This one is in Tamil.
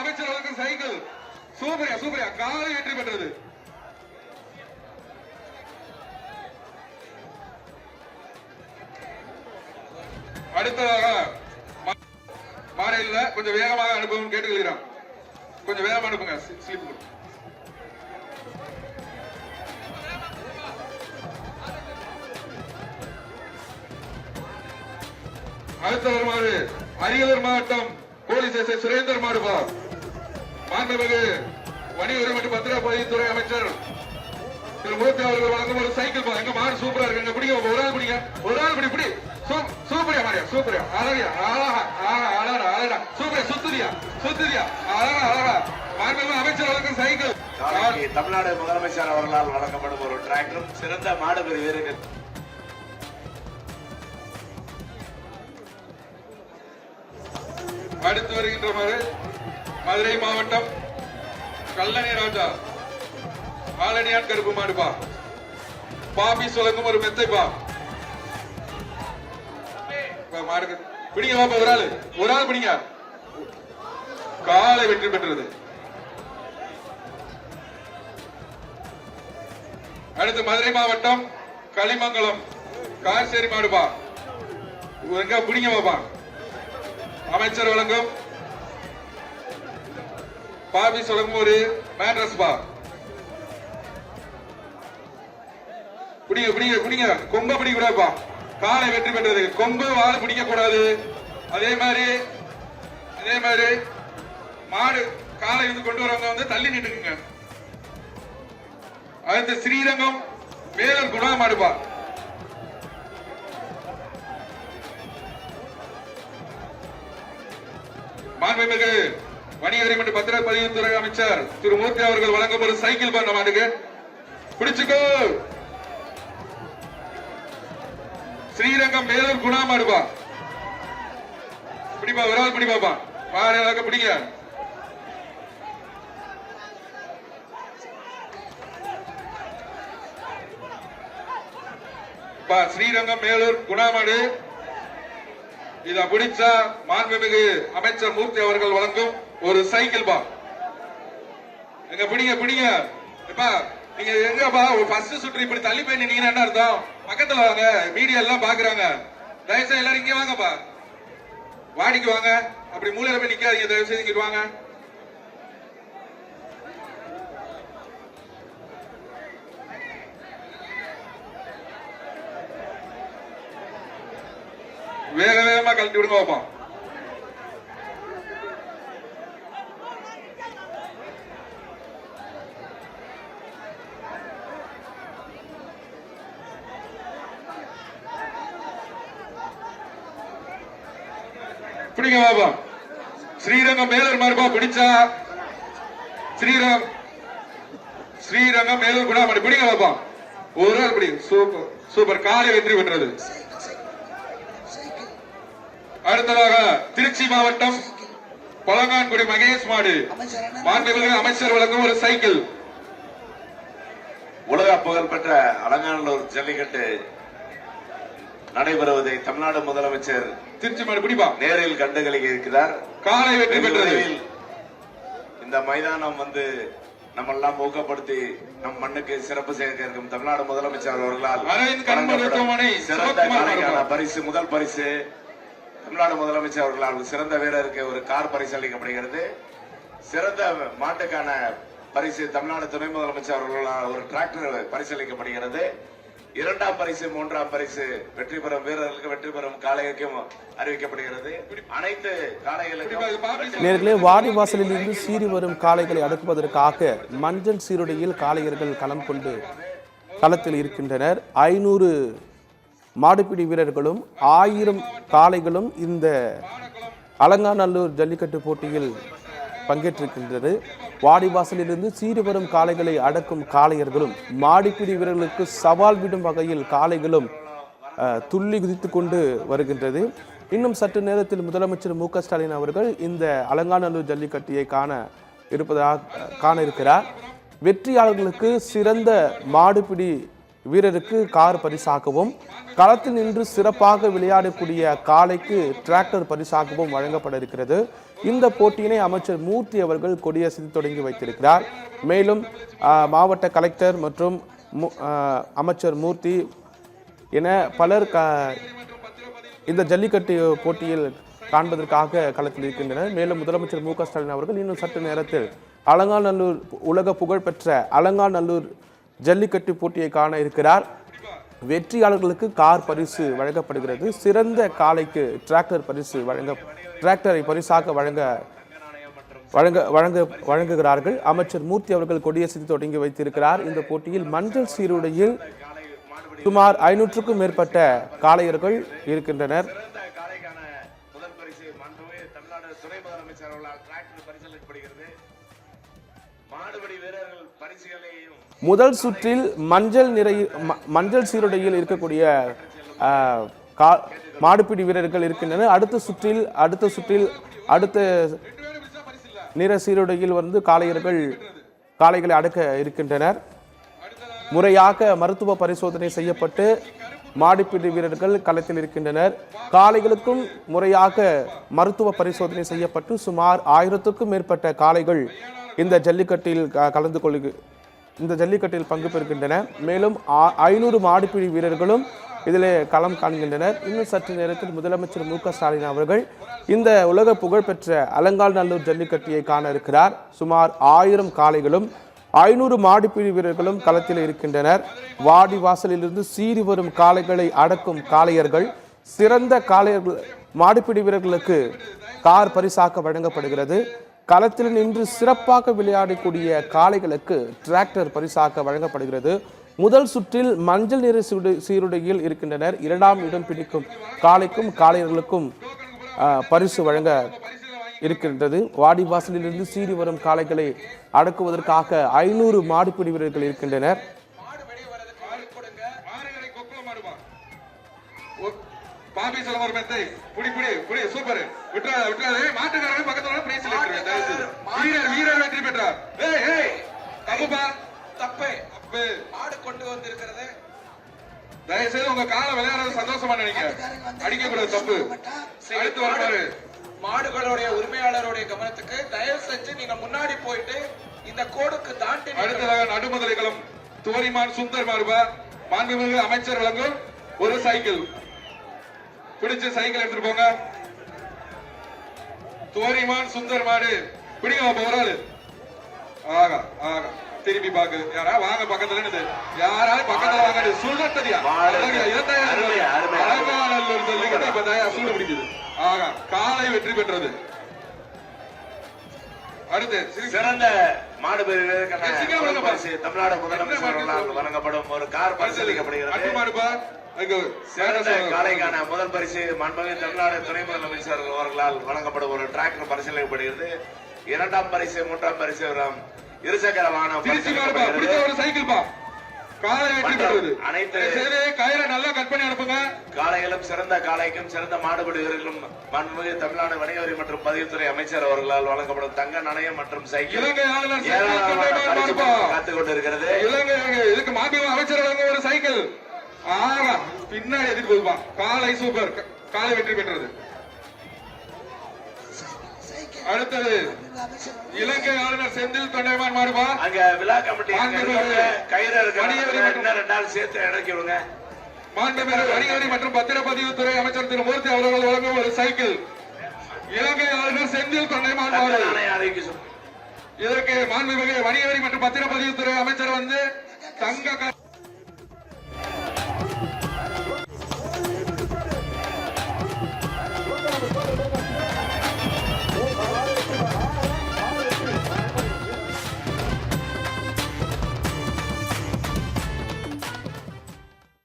அமைச்சர் வழங்கும் சைக்கிள் சூப்பரியா சூப்பரியா காலை வெற்றி பெற்றது. அடுத்ததாக மாநில கொஞ்சம் வேகமாக அனுப்பவும் கேட்டுக்கொள்கிறோம். கொஞ்சம் வேகமாக அனுப்புங்க. ஸ்லிப் அடுத்த வருமாறு அரியலூர் மாவட்டம் போலீஸ் எஸ்ஐ சுரேந்தர் மாடுபா மாண்புமிகு வணிக உரிமை மற்றும் பத்திரப்பதிவுத்துறை அமைச்சர் திரு மூர்த்தி அவர்கள் வழங்கும் ஒரு சைக்கிள் பா. எங்க மாடு சூப்பரா இருக்கு. பிடிங்க ஒரு ஆள் பிடிங்க ஒரு ஆள் பிடி பிடி சூப்பரியா மாரியா சூப்பரியா அழகியா அழகா அழகா அழகா சூப்பரியா சுத்துரியா சுத்துரியா அழகா அழகா மாண்புமிகு அமைச்சர் வழங்கும் சைக்கிள். தமிழ்நாடு முதலமைச்சர் அவர்களால் வழங்கப்படும் ஒரு டிராக்டரும் சிறந்த மாடுபிடி வீரர்கள். அடுத்து வருகின்ற மதுரை மாவட்டம் கல்லணை ராஜா ஆலனியான் கருப்பு மாடுபா பாபி சொல்லுங்க ஒரு மெத்தைப்பா மாடு பிடிங்க பாப்பா ஒரு ஆள் பிடிங்க காலை வெற்றி பெற்றது. அடுத்து மதுரை மாவட்டம் களிமங்கலம் கார்சேரி மாடுபா எங்க பிடிங்க பாப்பா அமைச்சர் வழங்கும் பாபி வழங்கும் ஒரு மேட்ரஸ் பா பிடிங்க பிடிங்க பிடிங்க கொம்ப பிடிக்க கூடாதுப்பா காலை வெற்றி பெற்றது. கொம்பு வாழை பிடிக்க கூடாது. அதே மாதிரி மாடு காலை வந்து கொண்டு வரவங்க வந்து தள்ளி நின்றுக்குங்க. அடுத்து ஸ்ரீரங்கம் மேலூர் குணா மாடுபா மாண்புமிகு வணிக வரி மற்றும் பத்திரப்பதிவுத்துறை அமைச்சர் திரு மூர்த்தி அவர்கள் வழங்கும் ஒரு சைக்கிள் பண்ண மாட்டுக்கு பிடிச்சுக்கோ. ஸ்ரீரங்கம் மேலூர் குணா மாடுபா பிடிப்பா ஒரு ஆள் பிடிப்பாப்பா மாடு பிடிங்க. ஸ்ரீரங்கம் மேலூர் குணாமாடு இத பிடிச்சா மாண்புமிகு அமைச்சர் மூர்த்தி அவர்கள் வழங்கும் ஒரு சைக்கிள் பா எங்க பிடிங்க பிடிங்க. நீங்க எங்கப்பா ஃபர்ஸ்ட் சுற்று இப்படி தள்ளி போய் நின்னீங்கன்னா என்ன அர்த்தம்? பக்கத்துல வாங்க, மீடியா எல்லாம் பாக்குறாங்க. தயவுசெய்து எல்லாரும் இங்க வாங்கப்பா, வாடிக்கு வாங்க. அப்படி மூலையில போய் நிக்காதீங்க, தயவு செய்து இங்க வாங்க. வேக வேகமா கழட்டி விடுங்க பாப்போம். பிடிங்க பாப்பா. ஸ்ரீரங்கம் மேலூர் மாறுபா பிடிச்சா ஸ்ரீரங்கம் மேலூர் குணா மாடு பிடிங்க பாப்பா. ஒரு ஆள் பிடி. சூப்பர் சூப்பர், காலை வெற்றி பெற்றது. அடுத்ததாக திருச்சி மாவட்டம் பழங்கான்குடி மகேஷ் மாடு மாண்புமிகு அமைச்சர் வழங்கும் ஒரு சைக்கிள். உலக புகழ்பெற்ற அலங்காநல்லூர் ஜல்லிக்கட்டு நடைபெறுவதை தமிழ்நாடு முதலமைச்சர் திருச்சி மாடு பிடிப்பா நேரில் கண்டுகளிக்க இருக்கிறார். காலை வெற்றி பெற்றது. இந்த மைதானம் வந்து நம்ம எல்லாம் ஊக்கப்படுத்தி நம் மண்ணுக்கு சிறப்பு சேர்க்க இருக்கும் தமிழ்நாடு முதலமைச்சர் அவர்களால் சிறந்த காலைக்கான பரிசு, முதல் பரிசு தமிழ்நாடு முதலமைச்சர் அவர்களால் சிறந்த வீரருக்கு ஒரு கார் பரிசு அளிக்கப்படுகிறது. சிறந்த மாட்டுக்கான பரிசு தமிழ்நாடு துணை முதலமைச்சர் அவர்களால் ஒரு டிராக்டர் பரிசளிக்கப்படுகிறது. இரண்டாம் பரிசு, மூன்றாம் பரிசு வெற்றி பெறும் வீரர்களுக்கு, வெற்றி பெறும் காளைக்கும் அறிவிக்கப்படுகிறது. அனைத்து காளைகளுக்கும் நேர்களே, வாடிவாசலில் இருந்து சீறி வரும் காளைகளை அடக்குவதற்காக மஞ்சள் சீருடையில் காளையர்கள் களம் கொண்டு களத்தில் இருக்கின்றனர். 500 மாடுபிடி வீரர்களும் 1000 காளைகளும் இந்த அலங்காநல்லூர் ஜல்லிக்கட்டு போட்டியில் பங்கேற்றிருக்கின்றது. வாடிவாசலிலிருந்து சீறி வரும் காளைகளை அடக்கும் காளையர்களும் மாடுபிடி வீரர்களுக்கு சவால் விடும் வகையில் காளைகளும் துள்ளி குதித்து கொண்டு வருகின்றது. இன்னும் சற்று நேரத்தில் முதலமைச்சர் மு க ஸ்டாலின் அவர்கள் இந்த அலங்காநல்லூர் ஜல்லிக்கட்டியை காண இருக்கிறார். வெற்றியாளர்களுக்கு சிறந்த மாடுபிடி வீரருக்கு கார் பரிசாகவும், களத்தில் நின்று சிறப்பாக விளையாடக்கூடிய காளைக்கு டிராக்டர் பரிசாகவும் வழங்கப்பட இருக்கிறது. இந்த போட்டியினை அமைச்சர் மூர்த்தி அவர்கள் கொடியசைத்து தொடங்கி வைத்திருக்கிறார். மேலும் மாவட்ட கலெக்டர் மற்றும் அமைச்சர் மூர்த்தி என பலர் இந்த ஜல்லிக்கட்டு போட்டியில் காண்பதற்காக களத்தில் இருக்கின்றனர். மேலும் முதலமைச்சர் மு க ஸ்டாலின் அவர்கள் இன்னும் சற்று நேரத்தில் அலங்காநல்லூர் உலக புகழ்பெற்ற அலங்காநல்லூர் ஜல்லிக்கட்டு போட்டியை காண இருக்கிறார். வெற்றியாளர்களுக்கு கார் பரிசு வழங்கப்படுகிறது. சிறந்த காளைக்கு டிராக்டரை பரிசாக வழங்குகிறார்கள். அமைச்சர் மூர்த்தி அவர்கள் கொடியசைத்து தொடங்கி வைத்திருக்கிறார். இந்த போட்டியில் மஞ்சள் சீருடையில் சுமார் 500க்கும் மேற்பட்ட காளையர்கள் இருக்கின்றனர். முதல் சுற்றில் மஞ்சள் சீருடையில் இருக்கக்கூடிய மாடுபிடி வீரர்கள் இருக்கின்றனர். அடுத்த சுற்றில் அடுத்த நிற சீருடையில் காளைகளை அடக்க இருக்கின்றனர். முறையாக மருத்துவ பரிசோதனை செய்யப்பட்டு மாடுபிடி வீரர்கள் களத்தில் இருக்கின்றனர். காளைகளுக்கும் முறையாக மருத்துவ பரிசோதனை செய்யப்பட்டு சுமார் 1000க்கும் மேற்பட்ட காளைகள் இந்த ஜல்லிக்கட்டில் பங்கு பெறுகின்றன. மேலும் 500 மாடுபிடி வீரர்களும் இதில் களம் காண்கின்றனர். இன்னும் சற்று நேரத்தில் முதலமைச்சர் மு க ஸ்டாலின் அவர்கள் இந்த உலக புகழ்பெற்ற அலங்காநல்லூர் ஜல்லிக்கட்டியை காண இருக்கிறார். சுமார் 1000 காளைகளும் 500 மாடுபிடி வீரர்களும் களத்தில் இருக்கின்றனர். வாடி வாசலிலிருந்து சீறி வரும் காளைகளை அடக்கும் காளையர்கள், சிறந்த காளையர்கள் மாடுபிடி வீரர்களுக்கு கார் பரிசாக வழங்கப்படுகிறது. களத்தில் நின்று சிறப்பாக விளையாடக்கூடிய காளைகளுக்கு டிராக்டர் பரிசாக வழங்கப்படுகிறது. முதல் சுற்றில் மஞ்சள் நிற சீருடையில் இருக்கின்றனர். 2ஆம் இடம் பிடிக்கும் காளைக்கும் காளையர்களுக்கும் பரிசு வழங்க இருக்கின்றது. வாடிவாசலிலிருந்து சீறி வரும் காளைகளை அடக்குவதற்காக 500 மாடுபிடி வீரர்கள் இருக்கின்றனர். தயவுசெய்து உங்க கால விளையாடுறது சந்தோஷமா நினைக்க அடிக்கக்கூடாது, தப்பு. அடுத்து வருவாரு மாடுகளுடைய உரிமையாளருடைய கவனத்துக்கு, தயவு செஞ்சு நீங்க முன்னாடி போயிட்டு இந்த கோடுக்கு தாண்டி. அடுத்ததாக நடுமதுரைகளம் துவரிமான் சுந்தர் மாறுபா மாண்புமிகு அமைச்சர் வழங்கும் ஒரு சைக்கிள். பிடிச்ச சைக்கிள் எடுத்துட்டு போங்க. துவரிமான் சுந்தர் மாடு பிடிங்க ஒரு ஆளு. ஆகா ஆகா திரும்பி பாக்குது. யாரா வாங்க பக்கத்துல யாராவது பக்கத்துல வாங்க சுழத்ததியா சூடு பிடிக்குது. ஆகா காலை வெற்றி பெற்றது. அடுத்து சிறந்த மாடு தமிழ்நாடு முதலமைச்சர் வழங்கப்படும் ஒரு கார் பரிசீலிக்கப்படுகிறது. சிறந்த காளைக்கான முதல் பரிசு மாண்புமிகு தமிழ்நாடு துணை முதலமைச்சர் அவர்களால் வழங்கப்படும் ஒரு டிராக்டர் பரிசீலிக்கப்படுகிறது. 2ஆம் பரிசு 3ஆம் பரிசு இருசக்கர வாகனம் ஒரு சைக்கிள் பா காலை வெற்றி பெறுவது. அனைத்து கயிறை நல்லா கட் பண்ணி அனுப்புங்க. காளைகளும் சிறந்த காளைக்கும் சிறந்த மாடுபிடி வீரர்களும் மாண்புமிகு தமிழ்நாடு வணிக வரி மற்றும் பதிவுத்துறை அமைச்சர் அவர்களால் வழங்கப்படும் தங்க நாணயம் மற்றும் சைக்கிள் காத்துக் கொண்டிருக்கிறது. இதுக்கு மாண்புமிகு அமைச்சர் வழங்க ஒரு சைக்கிள். ஆகா பின்னாடி எதிர்த்து போதுப்பா. காலை சூப்பர், காலை வெற்றி பெற்றது. அடுத்தது இலங்கை ஆளுநர் செந்தில் தொண்டைமான் மாறுபா. அங்க விழா கமிட்டி கயிறு ரெண்டாவது சேர்த்து இறக்கி விடுங்க. மாண்புமிகு வணிகவரி மற்றும் பத்திரப்பதிவுத்துறை அமைச்சர் திரு மூர்த்தி அவர்கள் வழங்கும் ஒரு சைக்கிள். இலங்கை ஆளுநர் செந்தில் தொண்டைமான் மாறு. இதற்கு மாண்புமிகு வணிகவரி மற்றும் பத்திரப்பதிவுத்துறை அமைச்சர் தங்க